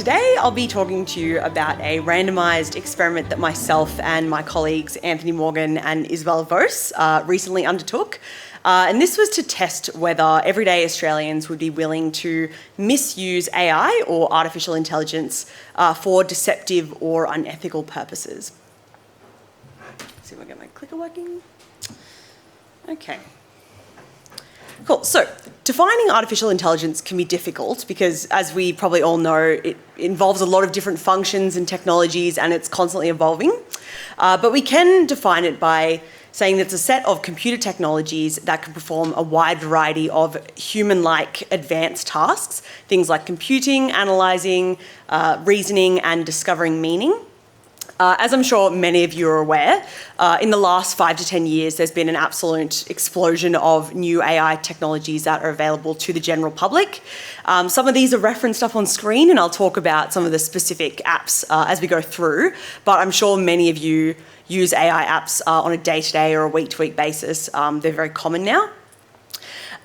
Today I'll be talking to you about a randomised experiment that myself and my colleagues Anthony Morgan and Isabel Voce recently undertook. And this was to test whether everyday Australians would be willing to misuse AI or artificial intelligence for deceptive or unethical purposes. Let's see if I get my clicker working. Okay. Cool. So, defining artificial intelligence can be difficult because, as we probably all know, it involves a lot of different functions and technologies and it's constantly evolving. But we can define it by saying that it's a set of computer technologies that can perform a wide variety of human-like advanced tasks, things like computing, analysing, reasoning and discovering meaning. As I'm sure many of you are aware, in the last 5 to 10 years, there's been an absolute explosion of new AI technologies that are available to the general public. Some of these are referenced up on screen, and I'll talk about some of the specific apps as we go through, but I'm sure many of you use AI apps on a day-to-day or a week-to-week basis. They're very common now.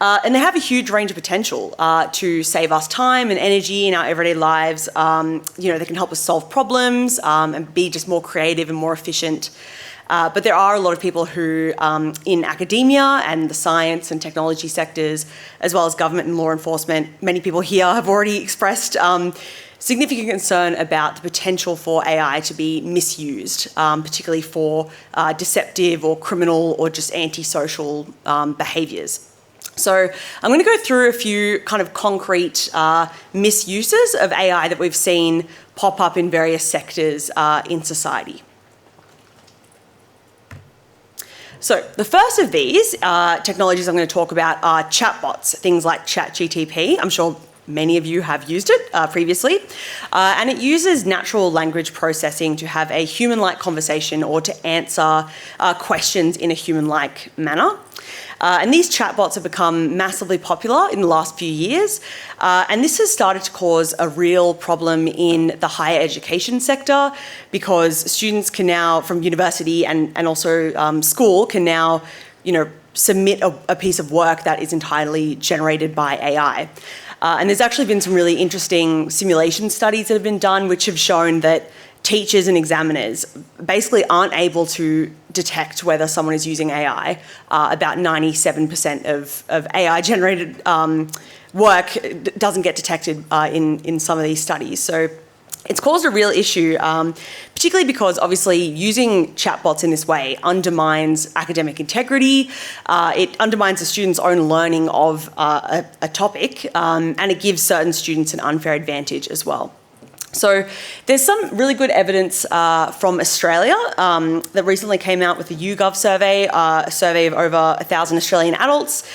And they have a huge range of potential to save us time and energy in our everyday lives. They can help us solve problems and be just more creative and more efficient. But there are a lot of people who, in academia and the science and technology sectors, as well as government and law enforcement, many people here have already expressed significant concern about the potential for AI to be misused, particularly for deceptive or criminal or just antisocial behaviours. So I'm going to go through a few kind of concrete misuses of AI that we've seen pop up in various sectors in society. So the first of these technologies I'm going to talk about are chatbots, things like ChatGTP. I'm sure many of you have used it previously. And it uses natural language processing to have a human-like conversation or to answer questions in a human-like manner. And these chatbots have become massively popular in the last few years. And this has started to cause a real problem in the higher education sector because students can now, from university and also school, can now, submit a piece of work that is entirely generated by AI. And there's actually been some really interesting simulation studies that have been done which have shown that teachers and examiners basically aren't able to detect whether someone is using AI. About 97% of AI-generated work doesn't get detected in some of these studies. So it's caused a real issue, particularly because obviously using chatbots in this way undermines academic integrity, it undermines the student's own learning of a topic, and it gives certain students an unfair advantage as well. So there's some really good evidence from Australia that recently came out with the YouGov survey, a survey of over 1,000 Australian adults.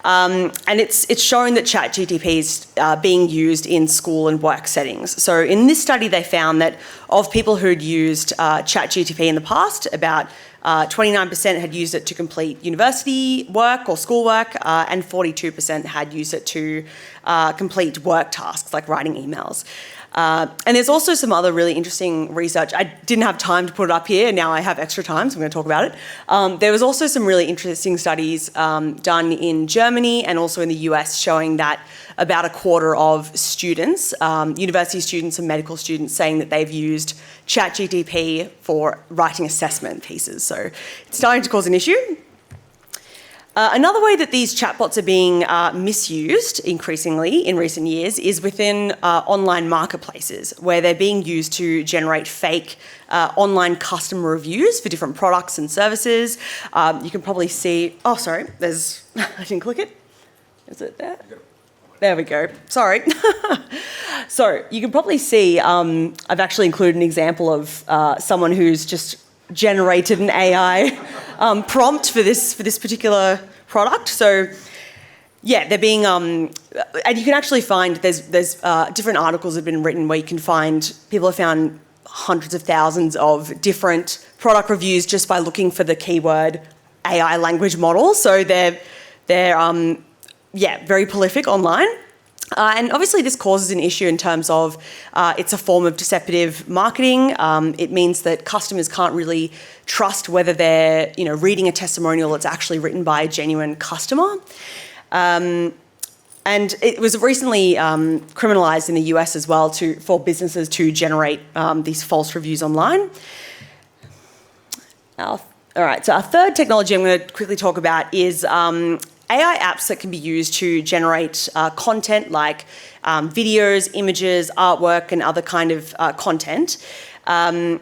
And it's shown that ChatGTP is being used in school and work settings. So in this study, they found that of people who'd used ChatGTP in the past, about 29% had used it to complete university work or schoolwork, and 42% had used it to complete work tasks like writing emails. And there's also some other really interesting research. I didn't have time to put it up here, and now I have extra time, so I'm going to talk about it. There was also some really interesting studies done in Germany and also in the US showing that about a quarter of students, university students and medical students, saying that they've used ChatGTP for writing assessment pieces. So it's starting to cause an issue. Another way that these chatbots are being misused increasingly in recent years is within online marketplaces, where they're being used to generate fake online customer reviews for different products and services. You can probably see, I didn't click it. Is it there? There we go. Sorry. So you can probably see I've actually included an example of someone who's just generated an AI prompt for this particular product. So yeah, they're being and you can actually find there's different articles that have been written where you can find people have found hundreds of thousands of different product reviews just by looking for the keyword AI language model. So they're very prolific online. And obviously this causes an issue in terms of it's a form of deceptive marketing. It means that customers can't really trust whether they're reading a testimonial that's actually written by a genuine customer. And it was recently criminalised in the US as well for businesses to generate these false reviews online. All right, so our third technology I'm going to quickly talk about is AI apps that can be used to generate content like videos, images, artwork, and other kind of content. In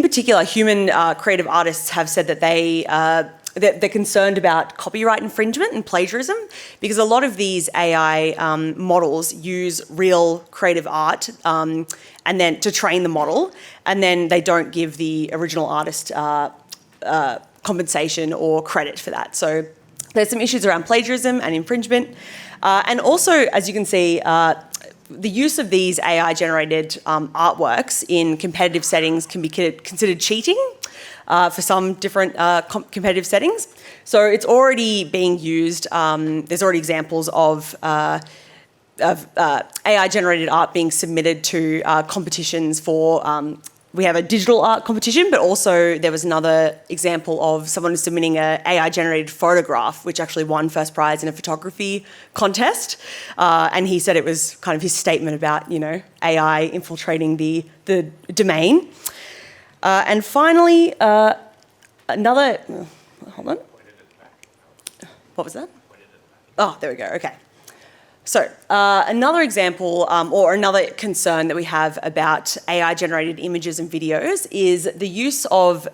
particular, human creative artists have said that they're concerned about copyright infringement and plagiarism, because a lot of these AI models use real creative art and then to train the model, and then they don't give the original artist compensation or credit for that. So there's some issues around plagiarism and infringement. And also, as you can see, the use of these AI-generated artworks in competitive settings can be considered cheating for some different competitive settings. So it's already being used. There's already examples of AI-generated art being submitted to competitions for. We have a digital art competition, but also there was another example of someone submitting an AI-generated photograph, which actually won first prize in a photography contest. And he said it was kind of his statement about, AI infiltrating the domain. And finally, another... Hold on. What was that? Oh, there we go. Okay. So another example or another concern that we have about AI-generated images and videos is the use of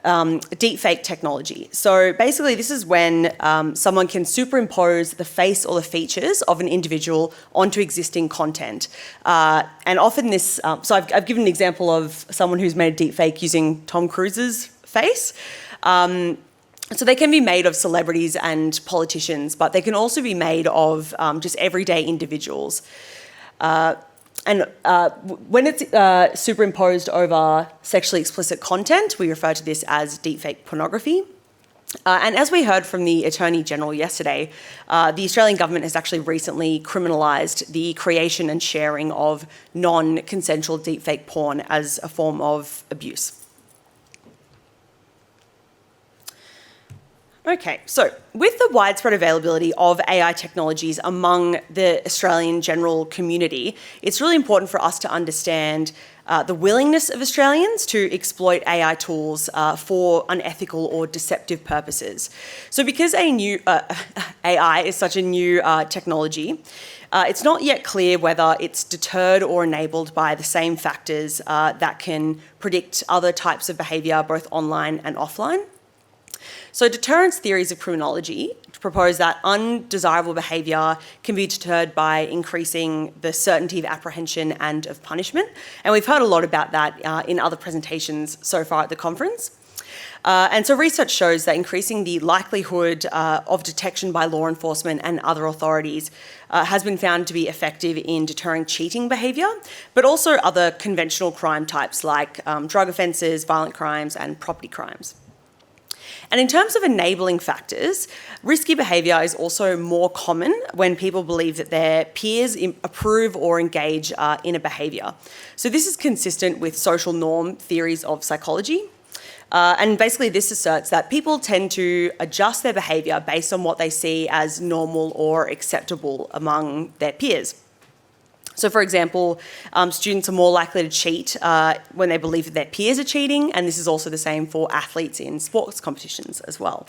deepfake technology. So basically this is when someone can superimpose the face or the features of an individual onto existing content. And often this, so I've given an example of someone who's made a deepfake using Tom Cruise's face. So they can be made of celebrities and politicians, but they can also be made of just everyday individuals. When it's superimposed over sexually explicit content, we refer to this as deepfake pornography. And as we heard from the Attorney General yesterday, the Australian government has actually recently criminalised the creation and sharing of non-consensual deepfake porn as a form of abuse. Okay, so with the widespread availability of AI technologies among the Australian general community, it's really important for us to understand the willingness of Australians to exploit AI tools for unethical or deceptive purposes. So because AI is such a new technology, it's not yet clear whether it's deterred or enabled by the same factors that can predict other types of behaviour, both online and offline. So deterrence theories of criminology propose that undesirable behaviour can be deterred by increasing the certainty of apprehension and of punishment. And we've heard a lot about that in other presentations so far at the conference. And so research shows that increasing the likelihood of detection by law enforcement and other authorities has been found to be effective in deterring cheating behaviour, but also other conventional crime types like drug offences, violent crimes and property crimes. And in terms of enabling factors, risky behaviour is also more common when people believe that their peers approve or engage in a behaviour. So this is consistent with social norm theories of psychology. And basically this asserts that people tend to adjust their behaviour based on what they see as normal or acceptable among their peers. So for example, students are more likely to cheat when they believe that their peers are cheating, and this is also the same for athletes in sports competitions as well.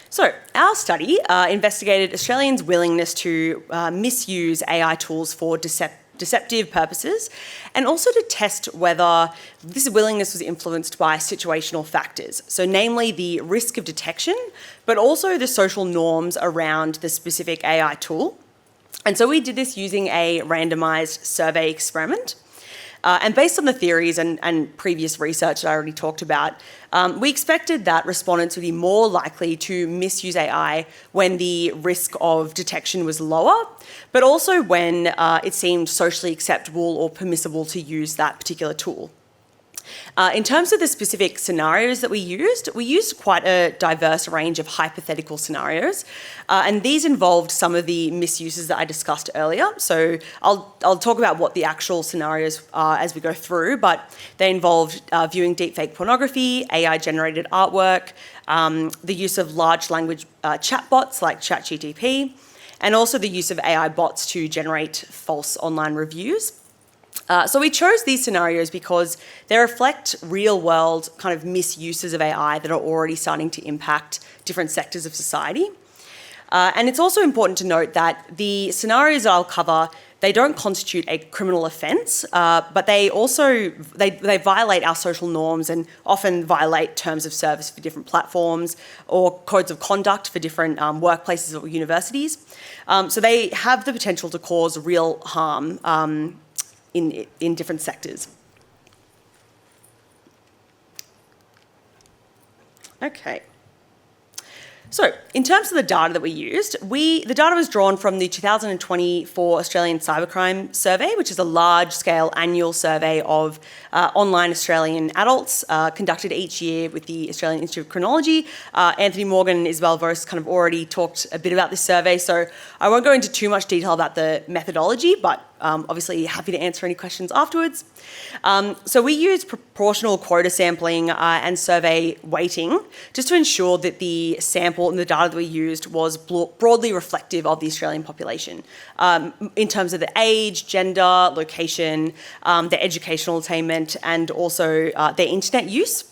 So our study investigated Australians' willingness to misuse AI tools for deceptive purposes, and also to test whether this willingness was influenced by situational factors, so namely the risk of detection, but also the social norms around the specific AI tool. And so we did this using a randomised survey experiment. And based on the theories and previous research that I already talked about, we expected that respondents would be more likely to misuse AI when the risk of detection was lower, but also when it seemed socially acceptable or permissible to use that particular tool. In terms of the specific scenarios that we used quite a diverse range of hypothetical scenarios, and these involved some of the misuses that I discussed earlier. So I'll talk about what the actual scenarios are as we go through, but they involved viewing deepfake pornography, AI-generated artwork, the use of large language chatbots like ChatGTP, and also the use of AI bots to generate false online reviews. So we chose these scenarios because they reflect real-world kind of misuses of AI that are already starting to impact different sectors of society. And it's also important to note that the scenarios that I'll cover, they don't constitute a criminal offence, but they also they violate our social norms and often violate terms of service for different platforms or codes of conduct for different workplaces or universities. So they have the potential to cause real harm in different sectors. Okay. So, in terms of the data that we used, the data was drawn from the 2024 Australian Cybercrime Survey, which is a large-scale annual survey of online Australian adults conducted each year with the Australian Institute of Criminology. Anthony Morgan and Isabel Voce kind of already talked a bit about this survey, so I won't go into too much detail about the methodology, but obviously happy to answer any questions afterwards. So we used proportional quota sampling and survey weighting just to ensure that the sample and the data that we used was broadly reflective of the Australian population in terms of the age, gender, location, their educational attainment, and also their internet use.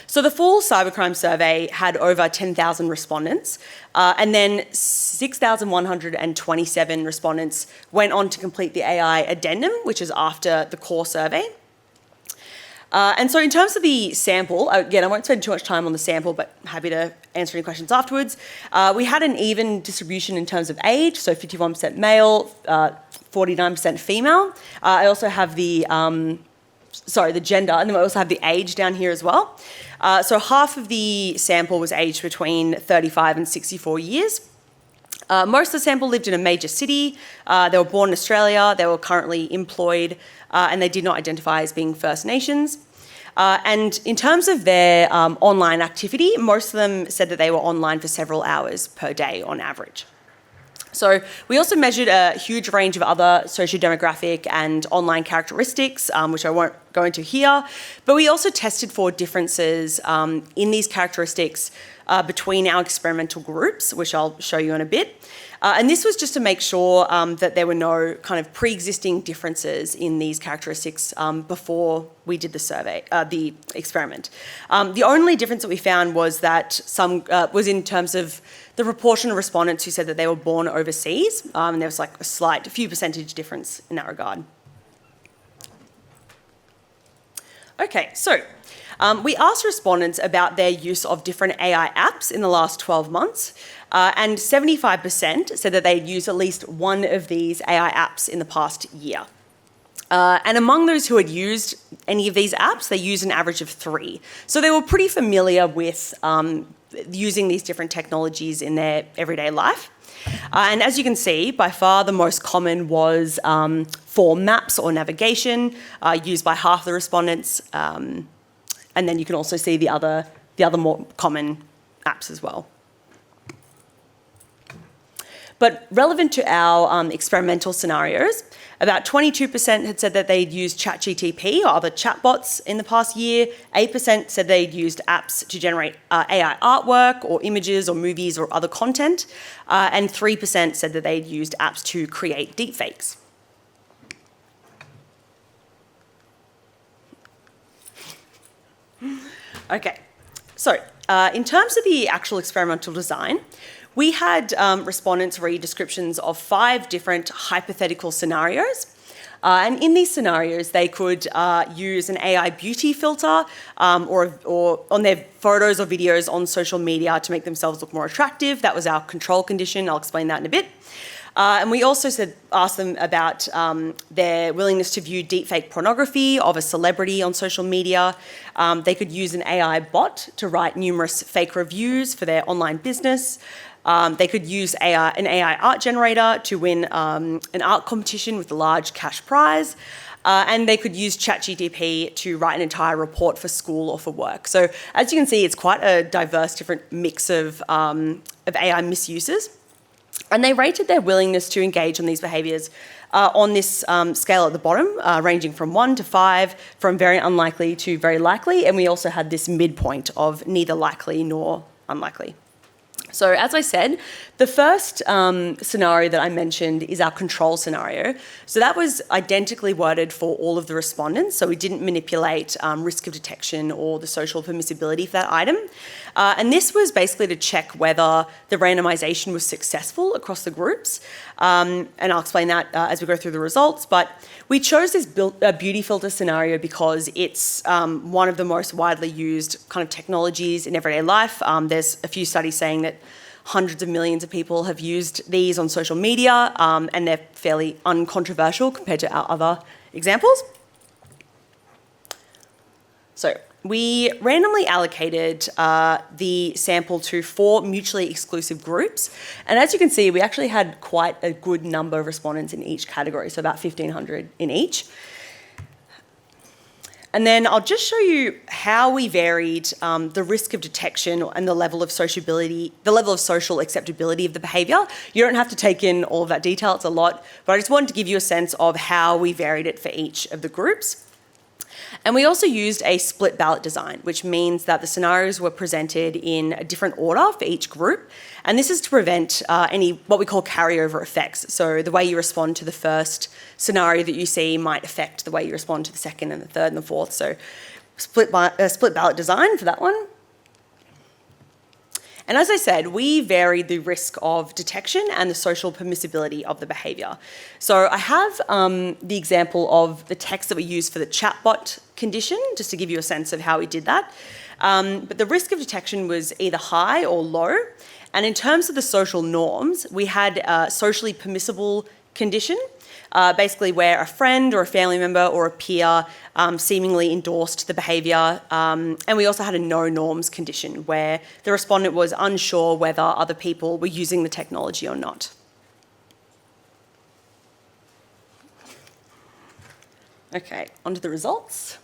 So the full cybercrime survey had over 10,000 respondents, and then 6,127 respondents went on to complete the AI addendum, which is after the core survey. And so in terms of the sample, again, I won't spend too much time on the sample, but happy to answer any questions afterwards. We had an even distribution in terms of age, so 51% male, 49% female. I also have the gender, and then we also have the age down here as well. So half of the sample was aged between 35 and 64 years. Most of the sample lived in a major city. They were born in Australia, they were currently employed, and they did not identify as being First Nations. And in terms of their online activity, most of them said that they were online for several hours per day on average. So we also measured a huge range of other socio-demographic and online characteristics, which I won't go into here, but we also tested for differences in these characteristics between our experimental groups, which I'll show you in a bit. And this was just to make sure that there were no kind of pre-existing differences in these characteristics before we did the survey, the experiment. The only difference that we found was that was in terms of the proportion of respondents who said that they were born overseas, and there was like a few percentage difference in that regard. Okay, so we asked respondents about their use of different AI apps in the last 12 months, and 75% said that they'd used at least one of these AI apps in the past year. And among those who had used any of these apps, they used an average of 3. So they were pretty familiar with using these different technologies in their everyday life. And as you can see, by far the most common was for maps or navigation, used by half the respondents. And then you can also see the other more common apps as well. But relevant to our experimental scenarios, about 22% had said that they'd used ChatGTP or other chatbots in the past year. 8% said they'd used apps to generate AI artwork or images or movies or other content. And 3% said that they'd used apps to create deepfakes. Okay, so in terms of the actual experimental design, we had respondents read descriptions of 5 different hypothetical scenarios. And in these scenarios, they could use an AI beauty filter or on their photos or videos on social media to make themselves look more attractive. That was our control condition. I'll explain that in a bit. And we also asked them about their willingness to view deepfake pornography of a celebrity on social media. They could use an AI bot to write numerous fake reviews for their online business. They could use an AI art generator to win an art competition with a large cash prize. and they could use ChatGTP to write an entire report for school or for work. So as you can see, it's quite a diverse, different mix of AI misuses. And they rated their willingness to engage on these behaviours on this scale at the bottom, ranging from 1 to 5, from very unlikely to very likely. And we also had this midpoint of neither likely nor unlikely. So as I said, the first scenario that I mentioned is our control scenario. So that was identically worded for all of the respondents. So we didn't manipulate risk of detection or the social permissibility for that item. And this was basically to check whether the randomisation was successful across the groups. And I'll explain that as we go through the results. But we chose this beauty filter scenario because it's one of the most widely used kind of technologies in everyday life. There's a few studies saying that hundreds of millions of people have used these on social media, and they're fairly uncontroversial compared to our other examples. So we randomly allocated the sample to 4 mutually exclusive groups. And as you can see, we actually had quite a good number of respondents in each category, so about 1,500 in each. And then I'll just show you how we varied the risk of detection and the level of sociability, the level of social acceptability of the behaviour. You don't have to take in all of that detail, it's a lot, but I just wanted to give you a sense of how we varied it for each of the groups. And we also used a split ballot design, which means that the scenarios were presented in a different order for each group. And this is to prevent any what we call carryover effects. So the way you respond to the first scenario that you see might affect the way you respond to the second and the third and the fourth. So split ballot design for that one. And as I said, we varied the risk of detection and the social permissibility of the behaviour. So I have the example of the text that we used for the chatbot condition, just to give you a sense of how we did that. But the risk of detection was either high or low. And in terms of the social norms, we had a socially permissible condition, basically where a friend or a family member or a peer seemingly endorsed the behaviour. And we also had a no norms condition where the respondent was unsure whether other people were using the technology or not. Okay, on to the results.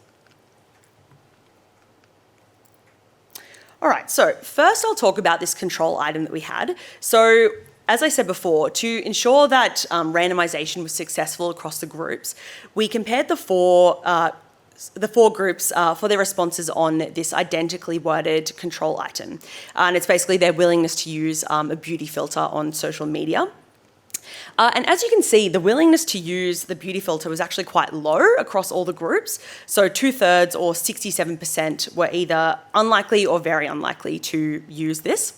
All right, so first I'll talk about this control item that we had. So as I said before, to ensure that randomisation was successful across the groups, we compared the four groups for their responses on this identically worded control item. And it's basically their willingness to use a beauty filter on social media. And as you can see, the willingness to use the beauty filter was actually quite low across all the groups. So 2/3 or 67% were either unlikely or very unlikely to use this.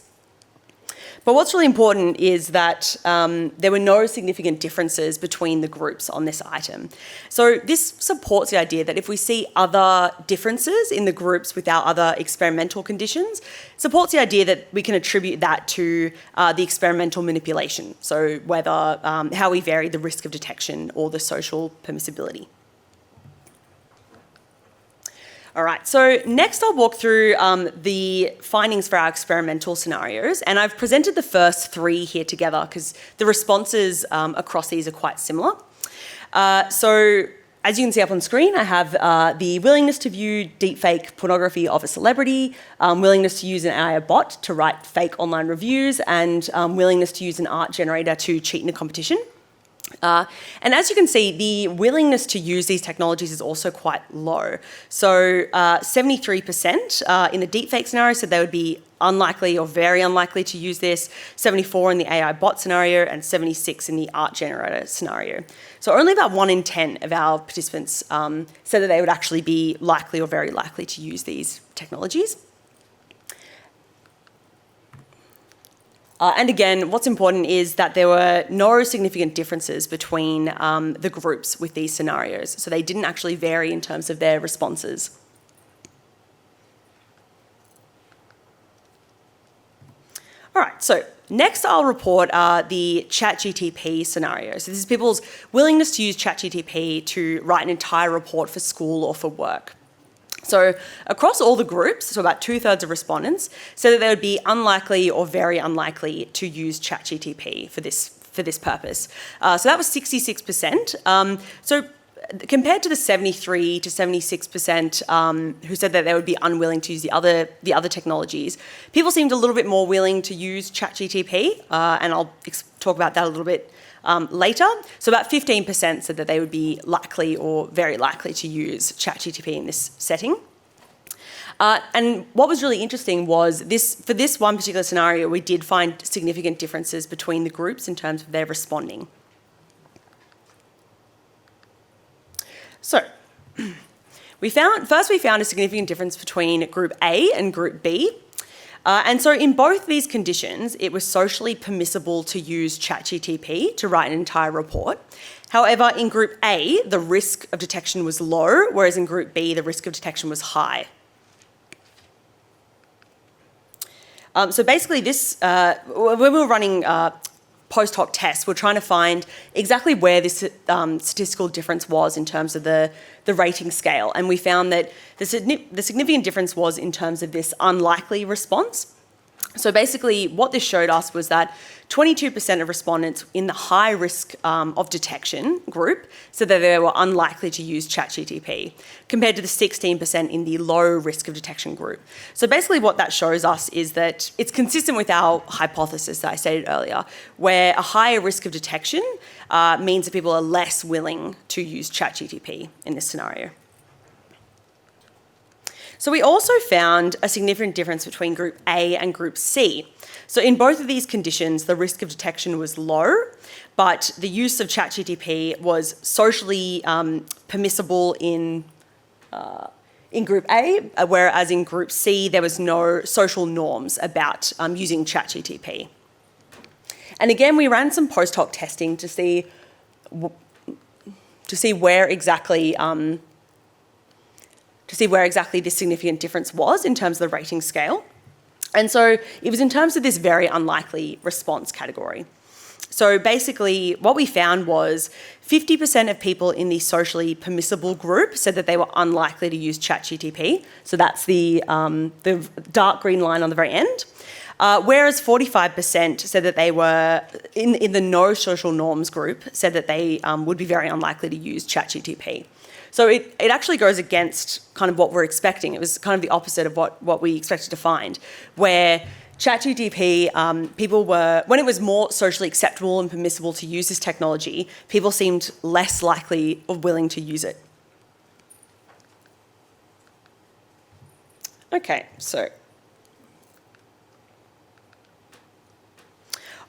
But what's really important is that there were no significant differences between the groups on this item. So this supports the idea that if we see other differences in the groups with our other experimental conditions, it supports the idea that we can attribute that to the experimental manipulation. So whether how we vary the risk of detection or the social permissibility. All right, so next I'll walk through the findings for our experimental scenarios, and I've presented the first 3 here together because the responses across these are quite similar. So as you can see up on screen, I have the willingness to view deepfake pornography of a celebrity, willingness to use an AI bot to write fake online reviews, and willingness to use an art generator to cheat in a competition. And as you can see, the willingness to use these technologies is also quite low. So 73% in the deepfake scenario said they would be unlikely or very unlikely to use this, 74 in the AI bot scenario, and 76 in the art generator scenario. So only about 1 in 10 of our participants said that they would actually be likely or very likely to use these technologies. And again, what's important is that there were no significant differences between the groups with these scenarios. So they didn't actually vary in terms of their responses. All right, so next I'll report the ChatGTP scenario. So this is people's willingness to use ChatGTP to write an entire report for school or for work. So across all the groups, so about 2/3 of respondents said that they would be unlikely or very unlikely to use ChatGTP for this purpose. So that was 66%. So compared to the 73 to 76% who said that they would be unwilling to use the other technologies, people seemed a little bit more willing to use ChatGTP, and I'll talk about that a little bit later. So about 15% said that they would be likely or very likely to use ChatGTP in this setting. And what was really interesting was for this one particular scenario, we did find significant differences between the groups in terms of their responding. So we found a significant difference between Group A and Group B. And so in both these conditions, it was socially permissible to use ChatGTP to write an entire report. However, in Group A, the risk of detection was low, whereas in Group B, the risk of detection was high. So basically when we were running post hoc tests, we're trying to find exactly where this statistical difference was in terms of the rating scale. And we found that the significant difference was in terms of this unlikely response. So basically what this showed us was that 22% of respondents in the high risk of detection group said that they were unlikely to use ChatGTP, compared to the 16% in the low risk of detection group. So basically what that shows us is that it's consistent with our hypothesis that I stated earlier, where a higher risk of detection means that people are less willing to use ChatGTP in this scenario. So we also found a significant difference between Group A and Group C. So in both of these conditions, the risk of detection was low, but the use of ChatGTP was socially permissible in Group A, whereas in Group C, there was no social norms about using ChatGTP. And again, we ran some post hoc testing to see where exactly this significant difference was in terms of the rating scale. And so it was in terms of this very unlikely response category. So basically what we found was 50% of people in the socially permissible group said that they were unlikely to use ChatGTP. So that's the dark green line on the very end. Whereas 45% said that they were, in the no social norms group, said that they would be very unlikely to use ChatGTP. So it actually goes against kind of what we're expecting. It was kind of the opposite of what we expected to find, where ChatGTP, people were, when it was more socially acceptable and permissible to use this technology, people seemed less likely or willing to use it. Okay, so.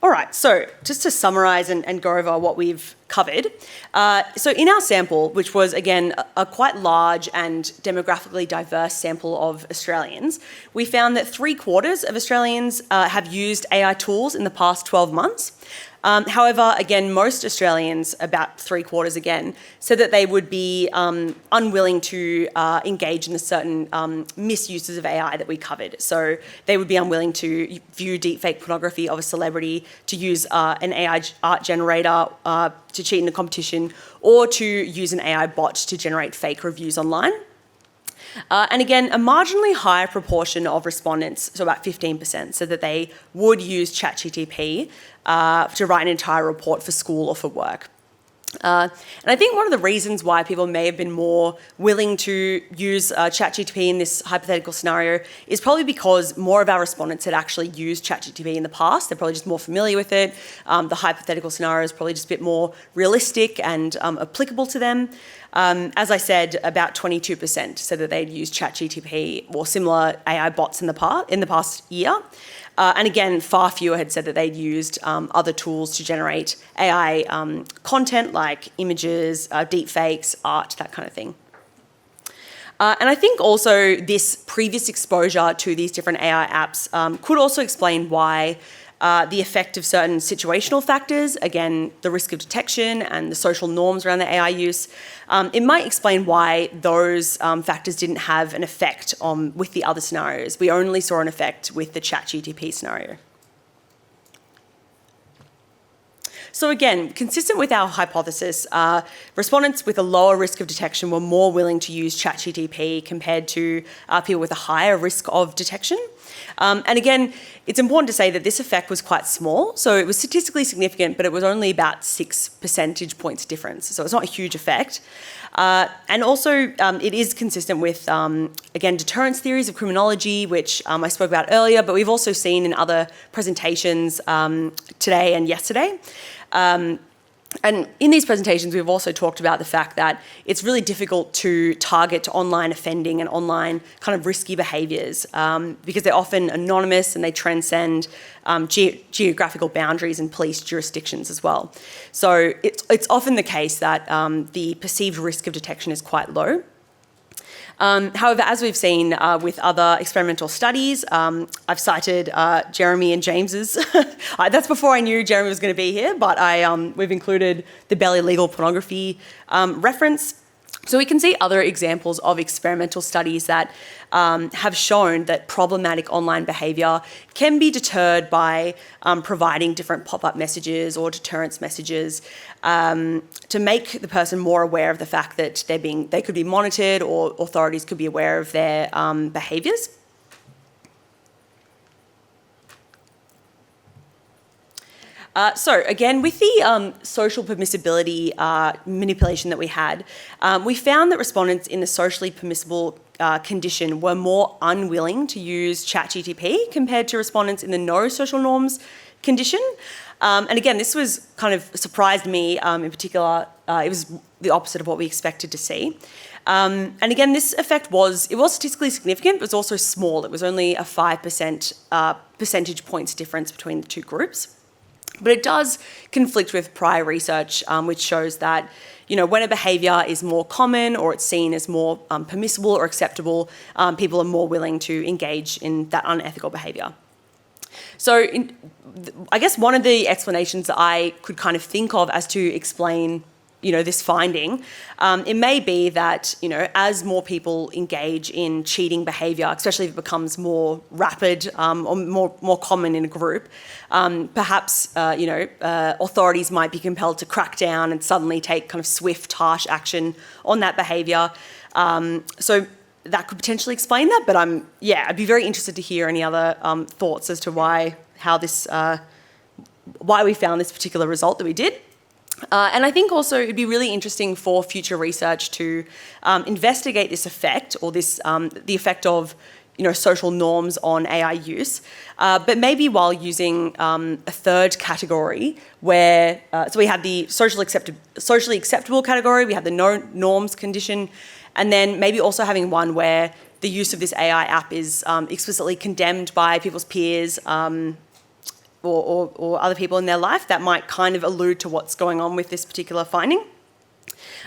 All right, so just to summarise and go over what we've covered. So in our sample, which was, again, a quite large and demographically diverse sample of Australians, we found that 3/4 of Australians have used AI tools in the past 12 months. However, again, most Australians, about 3/4 again, said that they would be unwilling to engage in the certain misuses of AI that we covered. So they would be unwilling to view deepfake pornography of a celebrity, to use an AI art generator to cheat in a competition, or to use an AI bot to generate fake reviews online. And again, a marginally higher proportion of respondents, so about 15%, said that they would use ChatGTP to write an entire report for school or for work. And I think one of the reasons why people may have been more willing to use ChatGTP in this hypothetical scenario is probably because more of our respondents had actually used ChatGTP in the past. They're probably just more familiar with it. The hypothetical scenario is probably just a bit more realistic and applicable to them. As I said, about 22% said that they'd used ChatGTP or similar AI bots in the past year. And again, far fewer had said that they'd used other tools to generate AI content like images, deepfakes, art, that kind of thing. And I think also this previous exposure to these different AI apps could also explain why the effect of certain situational factors, again, the risk of detection and the social norms around the AI use, it might explain why those factors didn't have an effect with the other scenarios. We only saw an effect with the ChatGTP scenario. So again, consistent with our hypothesis, respondents with a lower risk of detection were more willing to use ChatGTP compared to people with a higher risk of detection. And again, it's important to say that this effect was quite small. So it was statistically significant, but it was only about 6 percentage points difference. So it's not a huge effect. And also, it is consistent with, again, deterrence theories of criminology, which I spoke about earlier, but we've also seen in other presentations today and yesterday. And in these presentations, we've also talked about the fact that it's really difficult to target online offending and online kind of risky behaviours because they're often anonymous and they transcend geographical boundaries and police jurisdictions as well. So it's often the case that the perceived risk of detection is quite low. However, as we've seen with other experimental studies, I've cited Jeremy and James's. That's before I knew Jeremy was going to be here, but we've included the Belly Legal Pornography reference. So we can see other examples of experimental studies that have shown that problematic online behaviour can be deterred by providing different pop-up messages or deterrence messages to make the person more aware of the fact that they could be monitored or authorities could be aware of their behaviours. So again, with the social permissibility manipulation that we had, we found that respondents in the socially permissible condition were more unwilling to use ChatGTP compared to respondents in the no social norms condition. And again, this was kind of surprised me in particular. It was the opposite of what we expected to see. And again, this effect was statistically significant, but it was also small. It was only a 5% percentage points difference between the two groups. But it does conflict with prior research, which shows that, when a behaviour is more common or it's seen as more permissible or acceptable, people are more willing to engage in that unethical behaviour. So I guess one of the explanations that I could kind of think of as to explain this finding, it may be that, as more people engage in cheating behaviour, especially if it becomes more rapid or more common in a group, perhaps, authorities might be compelled to crack down and suddenly take kind of swift, harsh action on that behaviour. So that could potentially explain that, but I'd be very interested to hear any other thoughts as to why we found this particular result that we did. And I think also it'd be really interesting for future research to investigate this effect or the effect of social norms on AI use, but maybe while using a third category where so we have the socially acceptable category, we have the no norms condition, and then maybe also having one where the use of this AI app is explicitly condemned by people's peers. Or other people in their life that might kind of allude to what's going on with this particular finding.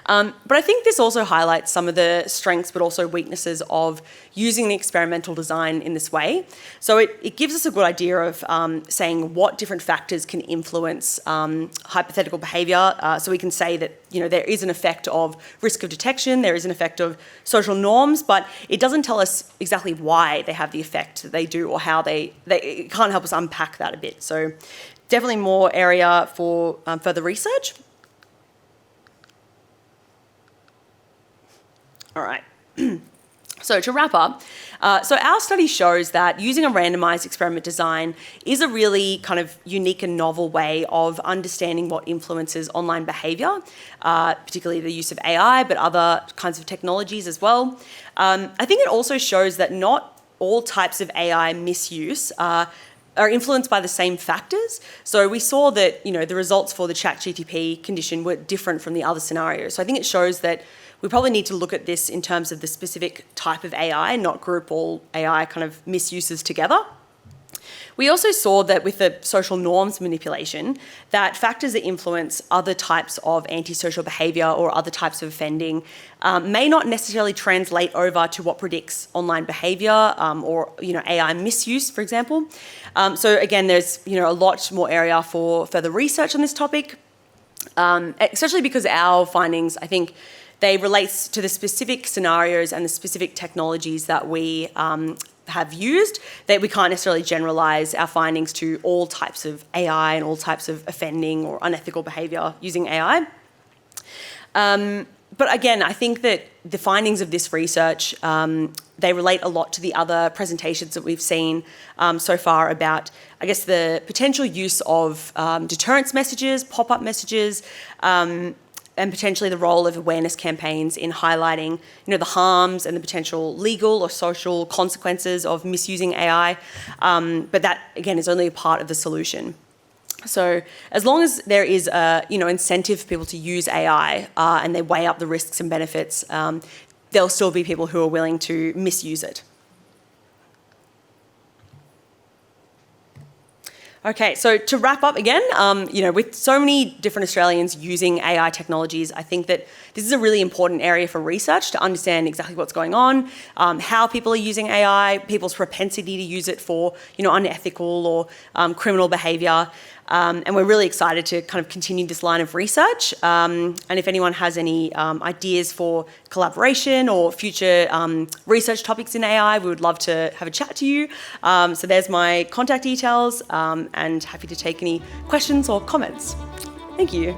But I think this also highlights some of the strengths but also weaknesses of using the experimental design in this way. So it gives us a good idea of saying what different factors can influence hypothetical behaviour. So we can say that there is an effect of risk of detection, there is an effect of social norms, but it doesn't tell us exactly why they have the effect that they do or how it can't help us unpack that a bit. So definitely more area for further research. All right. So to wrap up, so our study shows that using a randomised experiment design is a really kind of unique and novel way of understanding what influences online behaviour, particularly the use of AI, but other kinds of technologies as well. I think it also shows that not all types of AI misuse are influenced by the same factors. So we saw that, the results for the ChatGTP condition were different from the other scenarios. So I think it shows that we probably need to look at this in terms of the specific type of AI, not group all AI kind of misuses together. We also saw that with the social norms manipulation, that factors that influence other types of antisocial behaviour or other types of offending may not necessarily translate over to what predicts online behaviour or AI misuse, for example. So again, there's a lot more area for further research on this topic, especially because our findings, I think, they relate to the specific scenarios and the specific technologies that we have used, that we can't necessarily generalise our findings to all types of AI and all types of offending or unethical behaviour using AI. But again, I think that the findings of this research, they relate a lot to the other presentations that we've seen so far about, I guess, the potential use of deterrence messages, pop-up messages, and potentially the role of awareness campaigns in highlighting, the harms and the potential legal or social consequences of misusing AI. But that, again, is only a part of the solution. So as long as there is a, incentive for people to use AI and they weigh up the risks and benefits, there'll still be people who are willing to misuse it. Okay, so to wrap up again, with so many different Australians using AI technologies, I think that this is a really important area for research to understand exactly what's going on, how people are using AI, people's propensity to use it for, unethical or criminal behaviour. And we're really excited to kind of continue this line of research. And if anyone has any ideas for collaboration or future research topics in AI, we would love to have a chat to you. So there's my contact details, and happy to take any questions or comments. Thank you.